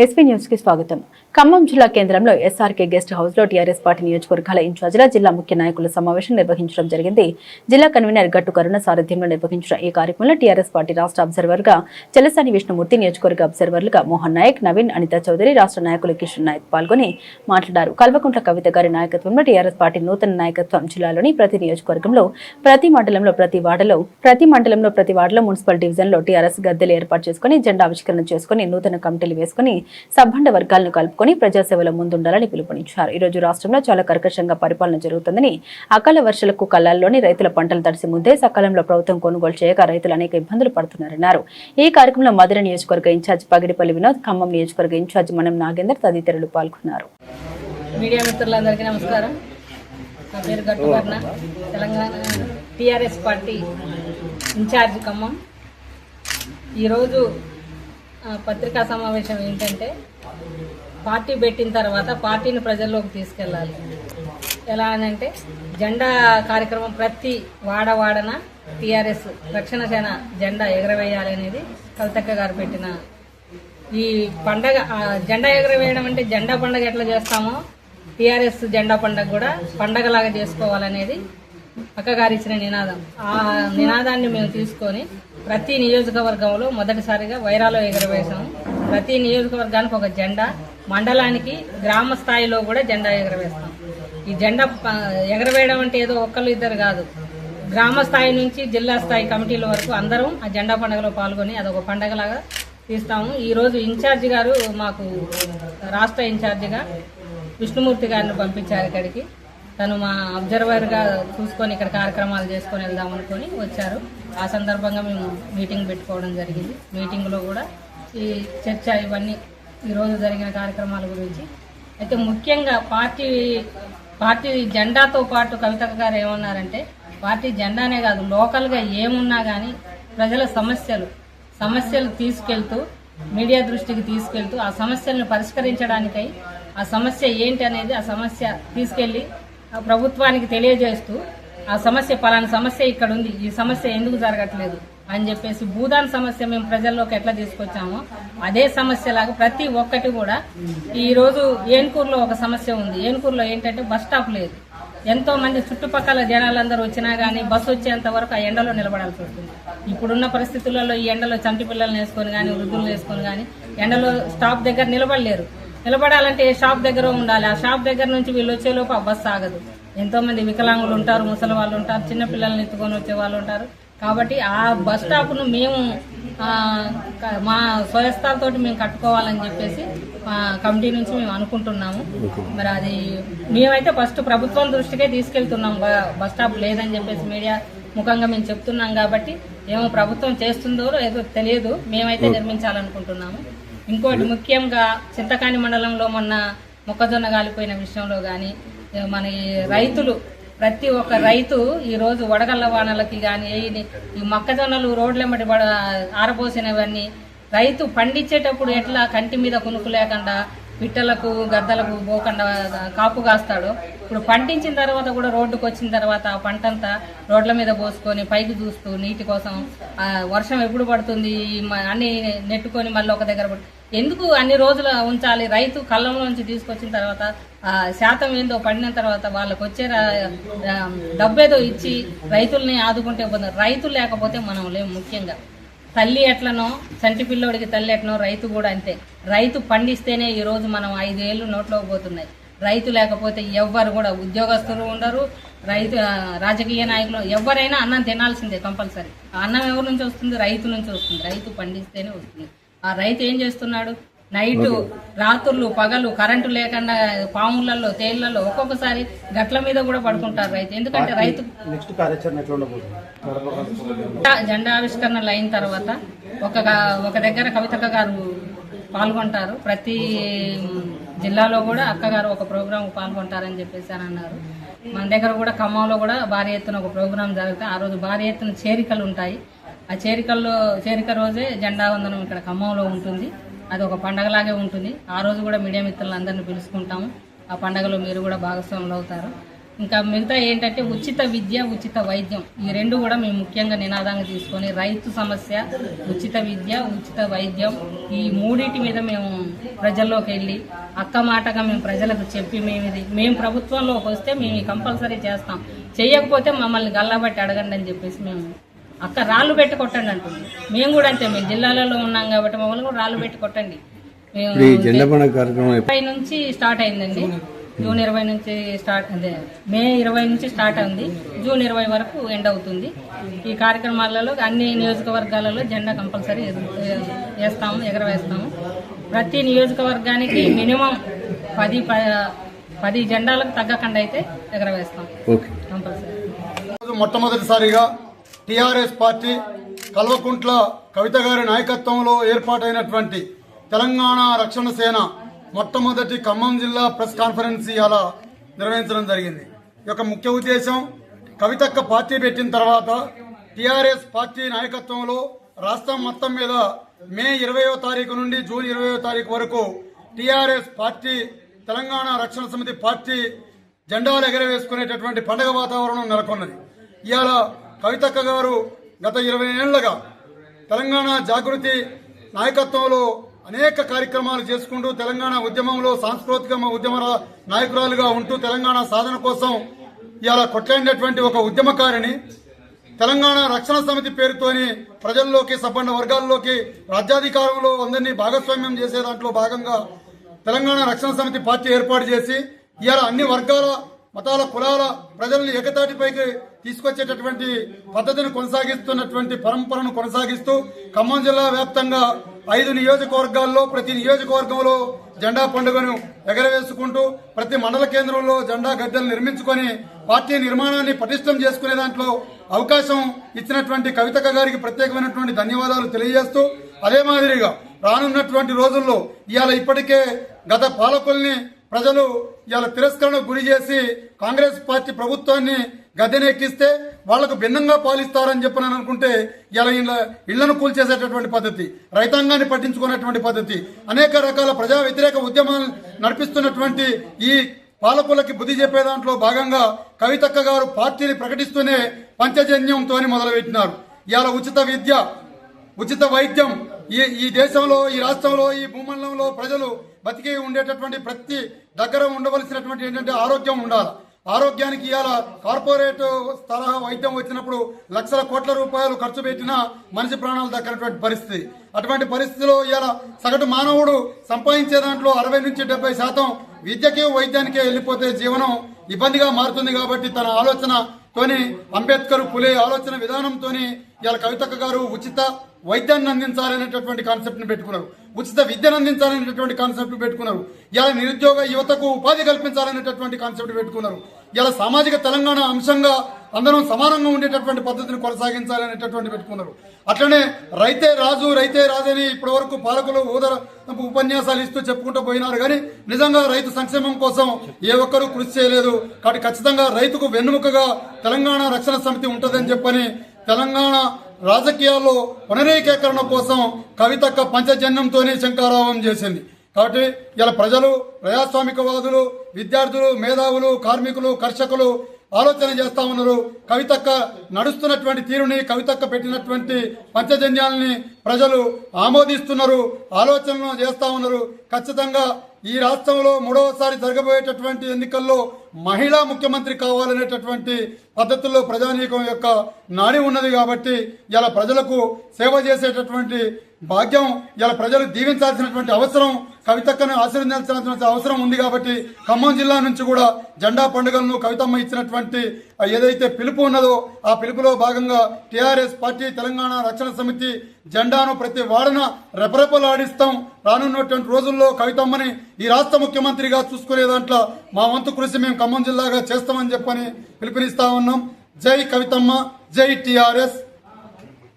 SV news కి స్వాగతం. ఖమ్మం జిల్లా కేంద్రంలో ఎస్ఆర్కే గెస్ట్ హౌస్ లో టీఆర్ఎస్ పార్టీ నియోజకవర్గాల ఇన్ఛార్జీల జిల్లా ముఖ్య నాయకుల సమావేశం నిర్వహించడం జరిగింది. జిల్లా కన్వీనర్ గట్టు కరుణ సారథ్యంలో నిర్వహించిన ఈ కార్యక్రమంలో టీఆర్ఎస్ పార్టీ రాష్ట్ర అబ్జర్వర్ గా చెలసాని విష్ణుమూర్తి, నియోజకవర్గ అబ్జర్వర్లుగా మోహన్ నాయక్, నవీన్, అనితా చౌదరి, రాష్ట్ర నాయకులు కిషన్ నాయక్ పాల్గొని మాట్లాడారు. కల్వకుంట్ల కవిత గారి నాయకత్వంలో టీఆర్ఎస్ పార్టీ నూతన నాయకత్వం జిల్లాలోని ప్రతి నియోజకవర్గంలో, ప్రతి మండలంలో, ప్రతి వార్డులో, మున్సిపల్ డివిజన్ లో టీఆర్ఎస్ గద్దెలు ఏర్పాటు చేసుకుని జెండా ఆవిష్కరణ చేసుకుని నూతన కమిటీలు వేసుకుని సబ్బండ వర్గాలను కలుపుకొని ప్రజాసేవలో ముందుండాలని పిలుపునిచ్చారు. ఈ రోజు రాష్ట్రంలో చాలా కర్కశంగా పరిపాలన జరుగుతుందని, అకాల వర్షాలకు కళ్ళాల్లోని రైతుల పంటలు తడిసి ముందే సకాలంలో ప్రభుత్వం కొనుగోలు చేయక రైతులు అనేక ఇబ్బందులు పడుతున్నారన్నారు. ఈ కార్యక్రమంలో మధుర నియోజకవర్గ ఇన్ఛార్జ్ పగిడిపల్లి వినోద్, ఖమ్మం నియోజకవర్గ ఇన్ఛార్జ్ మనం నాగేందర్ తదితరులు పాల్గొన్నారు. మీడియా మిత్రులందరికీ నమస్కారం. నా పేరు గట్టు కరుణ, తెలంగాణ టీఆర్ఎస్ పార్టీ ఇన్ఛార్జ్ ఖమ్మం. ఈరోజు పత్రికా సమావేశం ఏంటంటే, పార్టీ పెట్టిన తర్వాత పార్టీని ప్రజల్లోకి తీసుకెళ్ళాలి. ఎలా అనంటే, జెండా కార్యక్రమం ప్రతి వాడన టీఆర్ఎస్ రక్షణ సేన జెండా ఎగరవేయాలి అనేది కవితక్క గారు పెట్టిన ఈ పండగ. జెండా ఎగరవేయడం అంటే జెండా పండగ ఎట్లా చేస్తామో టీఆర్ఎస్ జెండా పండగ కూడా పండగలాగా చేసుకోవాలనేది అక్కగారు ఇచ్చిన నినాదం. ఆ నినాదాన్ని మేము తీసుకొని ప్రతి నియోజకవర్గంలో మొదటిసారిగా వైరాలో ఎగరవేశాము. ప్రతి నియోజకవర్గానికి ఒక జెండా, మండలానికి గ్రామ స్థాయిలో కూడా జెండా ఎగరవేస్తాం. ఈ జెండా ఎగరవేయడం అంటే ఏదో ఒక్కళ్ళు ఇద్దరు కాదు, గ్రామ స్థాయి నుంచి జిల్లా స్థాయి కమిటీల వరకు అందరం ఆ జెండా పండుగలో పాల్గొని అదొక పండగలాగా తీస్తాము. ఈరోజు ఇన్ఛార్జి గారు మాకు రాష్ట్ర ఇన్ఛార్జిగా విష్ణుమూర్తి గారిని పంపించారు ఇక్కడికి. తను మా అబ్జర్వర్గా చూసుకొని ఇక్కడ కార్యక్రమాలు చేసుకొని వెళ్దాం అనుకొని వచ్చారు. ఆ సందర్భంగా మేము మీటింగ్ పెట్టుకోవడం జరిగింది. మీటింగ్లో కూడా ఈ చర్చ ఇవన్నీ ఈరోజు జరిగిన కార్యక్రమాల గురించి అయితే ముఖ్యంగా పార్టీ జెండాతో పాటు కవితక్క గారు ఏమన్నారంటే, పార్టీ జెండానే కాదు లోకల్గా ఏమున్నా కానీ ప్రజల సమస్యలు తీసుకెళ్తూ మీడియా దృష్టికి తీసుకెళ్తూ ఆ సమస్యలను పరిష్కరించడానికై ఆ సమస్య ఏంటి అనేది ఆ సమస్య తీసుకెళ్లి ప్రభుత్వానికి తెలియజేస్తూ ఆ సమస్య పలానా సమస్య ఇక్కడ ఉంది, ఈ సమస్య ఎందుకు జరగట్లేదు అని చెప్పేసి భూదాన్ సమస్య మేము ప్రజల్లోకి ఎట్లా తీసుకొచ్చామో అదే సమస్యలాగా ప్రతి ఒక్కటి కూడా. ఈరోజు ఏన్కూరులో ఒక సమస్య ఉంది. ఏన్కూరులో ఏంటంటే బస్ స్టాప్ లేదు. ఎంతో మంది చుట్టుపక్కల జనాలందరూ వచ్చినా కానీ బస్సు వచ్చేంత వరకు ఆ ఎండలో నిలబడాల్సి వస్తుంది. ఇప్పుడున్న పరిస్థితులలో ఈ ఎండలో చంటి పిల్లల్ని వేసుకొని కానీ వృద్ధులను వేసుకొని కానీ ఎండలో స్టాప్ దగ్గర నిలబడలేరు. నిలబడాలంటే ఏ షాప్ దగ్గర ఉండాలి. ఆ షాప్ దగ్గర నుంచి వీళ్ళు వచ్చేలోపు ఆ బస్సు ఆగదు. ఎంతో మంది వికలాంగులు ఉంటారు, ముసలి వాళ్ళు ఉంటారు, చిన్న పిల్లల్ని ఎత్తుకొని వచ్చే వాళ్ళు ఉంటారు. కాబట్టి ఆ బస్ స్టాప్ను మేము మా స్వయస్థాలతో మేము కట్టుకోవాలని చెప్పేసి కమిటీ నుంచి మేము అనుకుంటున్నాము. మరి అది మేమైతే ఫస్ట్ ప్రభుత్వం దృష్టికే తీసుకెళ్తున్నాం. బస్ స్టాప్ లేదని చెప్పేసి మీడియా ముఖంగా మేము చెప్తున్నాం. కాబట్టి ఏమో ప్రభుత్వం చేస్తుందో ఏదో తెలియదు, మేమైతే నిర్మించాలనుకుంటున్నాము. ఇంకోటి ముఖ్యంగా చింతకాని మండలంలో మొన్న మొక్కజొన్న గాలిపోయిన విషయంలో కానీ మన రైతులు ప్రతి ఒక్క రైతు ఈరోజు వడగళ్ల వానలకి కానీ ఈ మొక్కజొన్నలు రోడ్లెంబడి ఆరబోసినవన్నీ రైతు పండించేటప్పుడు ఎట్లా కంటి మీద కునుకు లేకుండా పిట్టలకు గద్దలకు పోకుండా కాపు కాస్తాడో, ఇప్పుడు పండించిన తర్వాత కూడా రోడ్డుకు వచ్చిన తర్వాత ఆ పంటంతా రోడ్ల మీద పోసుకొని పైకి చూస్తూ నీటి కోసం వర్షం ఎప్పుడు పడుతుంది అన్ని నెట్టుకొని మళ్ళీ ఒక దగ్గర ఎందుకు అన్ని రోజులు ఉంచాలి? రైతు కళ్ళంలోంచి తీసుకొచ్చిన తర్వాత శాతం ఏందో పడిన తర్వాత వాళ్ళకు వచ్చే డబ్బేదో ఇచ్చి రైతుల్ని ఆదుకుంటే పోతుంది. రైతులు లేకపోతే మనం లేము. ముఖ్యంగా తల్లి ఎట్లనో చంటి పిల్లోడికి తల్లి ఎట్లనో రైతు కూడా అంతే. రైతు పండిస్తేనే ఈరోజు మనం 5 ఏళ్ళు నోట్లోకి పోతున్నాయి. రైతు లేకపోతే ఎవ్వరు కూడా, ఉద్యోగస్తులు ఉండరు, రైతు రాజకీయ నాయకులు ఎవరైనా అన్నం తినాల్సిందే కంపల్సరీ. ఆ అన్నం ఎవరి నుంచి వస్తుంది? రైతు నుంచి వస్తుంది. రైతు పండిస్తేనే వస్తుంది. ఆ రైతు ఏం చేస్తున్నాడు? నైటు రాత్రులు పగలు కరెంటు లేకుండా పాములలో తేళ్లలో ఒక్కొక్కసారి గట్ల మీద కూడా పడుకుంటారు రైతు. ఎందుకంటే రైతు జెండా ఆవిష్కరణలు అయిన తర్వాత ఒక దగ్గర కవితక్క గారు పాల్గొంటారు. ప్రతి జిల్లాలో కూడా అక్కగారు ఒక ప్రోగ్రాం పాల్గొంటారని చెప్పేసి అని అన్నారు. మన దగ్గర కూడా ఖమ్మంలో కూడా భారీ ఎత్తున ఒక ప్రోగ్రాం జరుగుతాయి. ఆ రోజు భారీ ఎత్తున చేరికలు ఉంటాయి. ఆ చేరిక రోజే జెండా వందనం ఇక్కడ ఖమ్మంలో ఉంటుంది. అది ఒక పండగలాగే ఉంటుంది. ఆ రోజు కూడా మీడియా మిత్రులందరినీ పిలుచుకుంటాము. ఆ పండగలో మీరు కూడా భాగస్వాములు అవుతారు. ఇంకా మిగతా ఏంటంటే ఉచిత విద్య, ఉచిత వైద్యం, ఈ రెండు కూడా మేము ముఖ్యంగా నినాదంగా తీసుకొని రైతు సమస్య, ఉచిత విద్య, ఉచిత వైద్యం, ఈ మూడింటి మీద మేము ప్రజల్లోకి వెళ్ళి అక్క మాటగా మేము ప్రజలకు చెప్పి మేము ప్రభుత్వంలోకి వస్తే మేము కంపల్సరీ చేస్తాం, చేయకపోతే మమ్మల్ని గల్లబట్టి అడగండి అని చెప్పేసి మేము అక్క రాళ్ళు పెట్టి కొట్టండి అంటుంది. మేము కూడా అంతే, మేము జిల్లాలలో ఉన్నాం కాబట్టి మమ్మల్ని కూడా రాళ్ళు పెట్టి కొట్టండి. మేము 20 నుంచి స్టార్ట్ అయిందండి. జూన్ 20 నుంచి స్టార్ట్, అదే మే 20 నుంచి స్టార్ట్ అయింది. జూన్ 20 వరకు ఎండ్ అవుతుంది. ఈ కార్యక్రమాలలో అన్ని నియోజకవర్గాలలో జెండా కంపల్సరీ ఎగరవేస్తాము. ప్రతి నియోజకవర్గానికి మినిమం 10 జెండాలకు తగ్గకుండా అయితే ఎగరవేస్తాం కంపల్సరీ. మొట్టమొదటిసారిగా టీఆర్ఎస్ పార్టీ కల్వకుంట్ల కవిత గారి నాయకత్వంలో ఏర్పాటైనటువంటి తెలంగాణ రక్షణ సేన మొట్టమొదటి ఖమ్మం జిల్లా ప్రెస్ కాన్ఫరెన్స్ ఇలా నిర్వహించడం జరిగింది. ఈ యొక్క ముఖ్య ఉద్దేశం, కవితక్క పార్టీ పెట్టిన తర్వాత టీఆర్ఎస్ పార్టీ నాయకత్వంలో రాష్ట్రం మొత్తం మీద మే 20వ తారీఖు నుండి జూన్ 20వ తారీఖు వరకు టీఆర్ఎస్ పార్టీ తెలంగాణ రక్షణ సమితి పార్టీ జెండాలు ఎగరవేసుకునేటటువంటి పండుగ వాతావరణం నెలకొన్నది. ఇవాళ కవితక్క గారు గత 20 ఏళ్లుగా తెలంగాణ జాగృతి నాయకత్వంలో అనేక కార్యక్రమాలు చేసుకుంటూ తెలంగాణ ఉద్యమంలో సాంస్కృతిక ఉద్యమ నాయకురాలుగా ఉంటూ తెలంగాణ సాధన కోసం ఇవాళ కొట్లాడినటువంటి ఒక ఉద్యమకారిణి. తెలంగాణ రక్షణ సమితి పేరుతోని ప్రజల్లోకి, సబ్బండ వర్గాల్లోకి, రాజ్యాధికారంలో అందరినీ భాగస్వామ్యం చేసే దాంట్లో భాగంగా తెలంగాణ రక్షణ సమితి పార్టీ ఏర్పాటు చేసి ఇవాళ అన్ని వర్గాల, మతాల, కులాల ప్రజల్ని ఏకతాటిపైకి తీసుకొచ్చేటటువంటి పద్ధతిని కొనసాగిస్తున్నటువంటి పరంపరను కొనసాగిస్తూ ఖమ్మం జిల్లా వ్యాప్తంగా 5 నియోజకవర్గాల్లో ప్రతి నియోజకవర్గంలో జెండా పండుగను ఎగరవేసుకుంటూ ప్రతి మండల కేంద్రంలో జెండా గద్దెలు నిర్మించుకొని పార్టీ నిర్మాణాన్ని పటిష్టం చేసుకునే దాంట్లో అవకాశం ఇచ్చినటువంటి కవితక్క గారికి ప్రత్యేకమైనటువంటి ధన్యవాదాలు తెలియజేస్తూ, అదే మాదిరిగా రానున్నటువంటి రోజుల్లో ఇవాళ ఇప్పటికే గత పాలకుల్ని ప్రజలు ఇవాళ తిరస్కరణకు గురి చేసి కాంగ్రెస్ పార్టీ ప్రభుత్వాన్ని గద్దెనెక్కిస్తే వాళ్లకు భిన్నంగా పాలిస్తారని చెప్పని అనుకుంటే ఇలా ఇళ్లను కూల్చేసేటటువంటి పద్ధతి, రైతాంగాన్ని పట్టించుకునేటువంటి పద్ధతి, అనేక రకాల ప్రజా వ్యతిరేక ఉద్యమాలు నడిపిస్తున్నటువంటి ఈ పాలకులకి బుద్ధి చెప్పే దాంట్లో భాగంగా కవితక్క గారు పార్టీని ప్రకటిస్తూనే పంచజన్యంతో మొదలుపెట్టినారు. ఇవాళ ఉచిత విద్య, ఉచిత వైద్యం, ఈ దేశంలో, ఈ రాష్ట్రంలో, ఈ భూమండలంలో ప్రజలు బతికి ఉండేటటువంటి ప్రతి దగ్గర ఉండవలసినటువంటి ఏంటంటే ఆరోగ్యం ఉండాలి. ఆరోగ్యానికి ఇవాళ కార్పొరేట్ తరహా వైద్యం వచ్చినప్పుడు లక్షల కోట్ల రూపాయలు ఖర్చు పెట్టినా మనిషి ప్రాణాలు దక్కనటువంటి పరిస్థితి. అటువంటి పరిస్థితిలో ఇవాళ సగటు మానవుడు సంపాదించే దాంట్లో 60 నుంచి 70% విద్యకి, వైద్యానికే వెళ్ళిపోతే జీవనం ఇబ్బందిగా మారుతుంది. కాబట్టి తన ఆలోచనతోని, అంబేద్కర్, పులే ఆలోచన విధానంతోని ఇవాళ కవితక్క గారు ఉచిత వైద్యాన్ని అందించాలనేటటువంటి కాన్సెప్ట్ ని పెట్టుకున్నారు, ఉచిత విద్యను అందించాలనేటటువంటి కాన్సెప్ట్ పెట్టుకున్నారు. ఇలా నిరుద్యోగ యువతకు ఉపాధి కల్పించాలనేటటువంటి కాన్సెప్ట్ పెట్టుకున్నారు. ఇలా సామాజిక తెలంగాణ అంశంగా అందరం సమానంగా ఉండేటటువంటి పద్ధతిని కొనసాగించాలనేటటువంటి పెట్టుకున్నారు. అట్లనే రైతే రాజు, రైతే రాజని ఇప్పటి వరకు పాలకులు ఉపన్యాసాలు ఇస్తూ చెప్పుకుంటూ పోయినారు. కానీ నిజంగా రైతు సంక్షేమం కోసం ఏ ఒక్కరూ కృషి చేయలేదు. కాబట్టి ఖచ్చితంగా రైతుకు వెన్నుముకగా తెలంగాణ రక్షణ సమితి ఉంటుందని చెప్పని తెలంగాణ రాజకీయాల్లో పునరేకీకరణ కోసం కవితక్క పంచజన్యంతోనే శంకారావం చేసింది. కాబట్టి ఇలా ప్రజలు, ప్రజాస్వామికవాదులు, విద్యార్థులు, మేధావులు, కార్మికులు, కర్షకులు ఆలోచన చేస్తా ఉన్నారు. కవితక్క నడుస్తున్నటువంటి తీరుని, కవితక్క పెట్టినటువంటి పంచజన్యాలని ప్రజలు ఆమోదిస్తున్నారు, ఆలోచనలు చేస్తా ఉన్నారు. ఖచ్చితంగా ఈ రాష్ట్రంలో 3వసారి జరగబోయేటటువంటి ఎన్నికల్లో మహిళా ముఖ్యమంత్రి కావాలనేటటువంటి పద్ధతుల్లో ప్రజానీకం యొక్క నాడి ఉన్నది. కాబట్టి ఇలా ప్రజలకు సేవ చేసేటటువంటి భాగ్యం, ఇలా ప్రజలు దీవించాల్సినటువంటి అవసరం, కవితక్కను ఆశీర్వదించాల్సినటువంటి అవసరం ఉంది. కాబట్టి ఖమ్మం జిల్లా నుంచి కూడా జెండా పండుగలను కవితమ్మ ఇచ్చినటువంటి ఏదైతే పిలుపు ఉన్నదో ఆ పిలుపులో భాగంగా టీఆర్ఎస్ పార్టీ తెలంగాణ రక్షణ సమితి జెండాను ప్రతి వాడన రెపరెపలాడిస్తాం. రానున్నటువంటి రోజుల్లో కవితమ్మని ఈ రాష్ట్ర ముఖ్యమంత్రిగా చూసుకునే దాంట్లో మా వంతు కృషి మేము ఖమ్మం జిల్లాగా చేస్తామని చెప్పని పిలుపునిస్తా ఉన్నాం. జై కవితమ్మ, జై టీఆర్ఎస్.